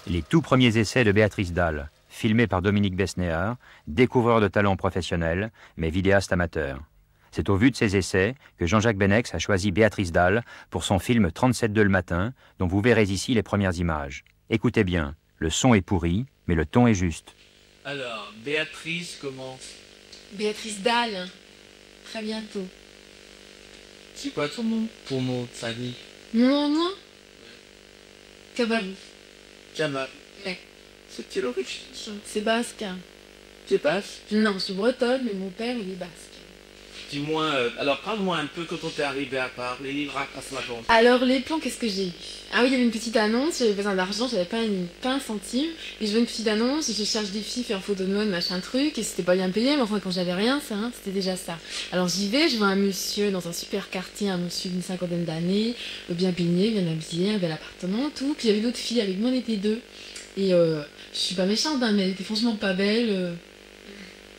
Les tout premiers essais de Béatrice Dalle, filmés par Dominique Besnéard, découvreur de talent professionnel, mais vidéaste amateur. C'est au vu de ces essais que Jean-Jacques Benex a choisi Béatrice Dalle pour son film 37,2 le matin, dont vous verrez ici les premières images. Écoutez bien, le son est pourri, mais le ton est juste. Alors, Béatrice commence. Béatrice Dalle, très bientôt. C'est quoi ton nom? Ton nom de famille? Mon nom? Cabalou. Kamal. Ouais. C'est quelle origine? C'est basque. C'est basque? Non, je suis bretonne, mais mon père, il est basque. Dis-moi, alors parle-moi un peu quand on t'est arrivé à Paris, raconte-moi ton... Alors, les plans, qu'est-ce que j'ai eu? Ah oui, il y avait une petite annonce, j'avais besoin d'argent, j'avais pas un centime. Et je veux une petite annonce, je cherche des filles, faire photo de mode, machin truc, et c'était pas bien payé, mais enfin, quand j'avais rien, ça, hein, c'était déjà ça. Alors j'y vais, je vois un monsieur dans un super quartier, un monsieur d'une 50aine d'années, bien peigné, bien habillé, un bel appartement, tout. Puis il y avait d'autres filles, avec moi on était deux. Et je suis pas méchante, hein, mais elle était franchement pas belle.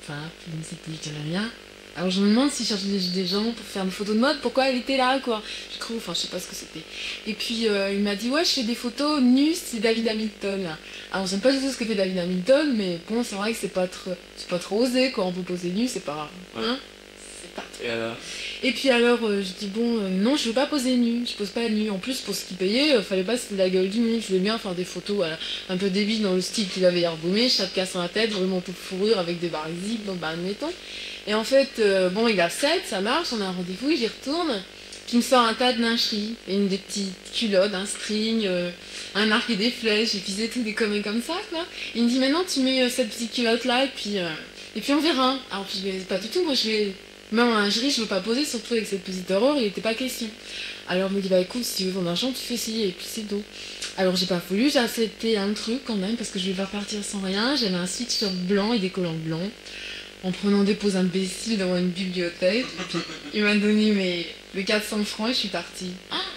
Enfin, c'était rien. Alors je me demande si je cherche des gens pour faire une photo de mode, pourquoi elle était là, quoi. Je crois, enfin je sais pas ce que c'était. Et puis il m'a dit, ouais, je fais des photos nues, c'est David Hamilton. Alors j'aime pas du tout ce que fait David Hamilton, mais bon, c'est vrai que c'est pas trop osé, quoi. On peut poser nu, c'est pas... Hein, c'est pas trop... Et puis alors, je dis, bon, non, je veux pas poser nu, je pose pas nu. En plus, pour ce qu'il payait, fallait pas se foutre de la gueule du monde. Je voulais bien faire des photos voilà, un peu débiles dans le style qu'il avait herboumé, chapka sur la tête, vraiment tout fourrure avec des barres zip, donc bah admettons. Et en fait, bon, il a 7, ça marche, on a un rendez-vous, j'y retourne. Puis il me sort un tas de lingerie, et des petites culottes, un string, un arc et des flèches, et puis c'est tout, des conneries comme ça, quoi. Il me dit, maintenant tu mets cette petite culotte-là, et puis on verra. Alors puis je vais pas du tout, moi je vais... Même en lingerie, je veux pas poser, surtout avec cette petite horreur, il était pas question. Alors il me dit, bah écoute, si tu veux ton argent, tu fais ci, et puis c'est tout. Alors j'ai pas voulu, j'ai accepté un truc quand même, parce que je vais pas partir sans rien. J'avais un sweatshirt blanc et des collants blancs, en prenant des poses imbéciles devant une bibliothèque. Et puis il m'a donné mes 400 francs et je suis partie.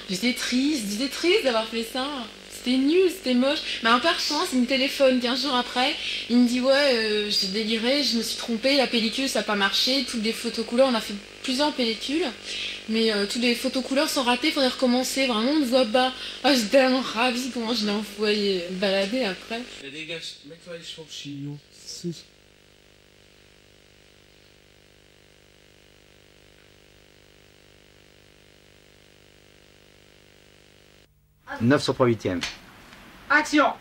J'étais triste d'avoir fait ça. C'était nul, c'était moche. Mais par chance, il me téléphone 15 jours après. Il me dit, ouais, j'ai déliré, je me suis trompée, la pellicule, ça n'a pas marché. Toutes les photos couleurs, on a fait plusieurs pellicules. Mais toutes les photos couleurs sont ratées, il faudrait recommencer. Vraiment, on me voit bas. Ah, j'étais tellement ravie comment je l'ai envoyé balader après. Dégage, mets-toi les cheveux chez nous. 9 sur 3/8. Action!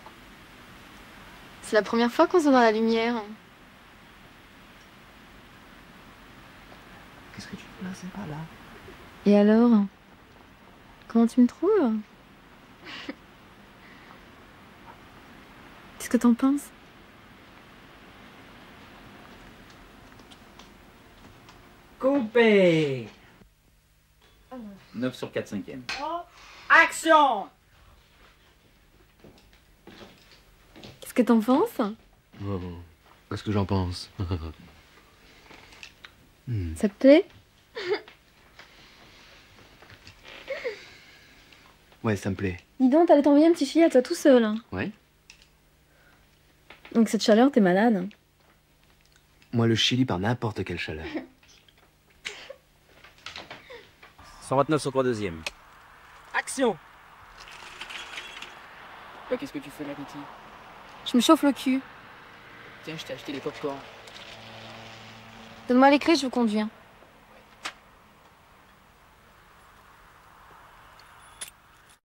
C'est la première fois qu'on se voit dans la lumière. Qu'est-ce que tu fais là? C'est pas là. Et alors? Comment tu me trouves? Qu'est-ce que t'en penses? Coupé! 9 sur 4/5. Action! Qu'est-ce que t'en penses? Oh, qu'est-ce que j'en pense? Ça te plaît? Ouais, ça me plaît. Dis donc, t'allais t'envoyer un petit filet à toi tout seul. Ouais? Donc cette chaleur, t'es malade. Moi, le Chili par n'importe quelle chaleur. 129 sur 3/2. Action! Qu'est-ce que tu fais là, Betty? Je me chauffe le cul. Tiens, je t'ai acheté des pop-corn. Donne-moi les clés, je vous conduis.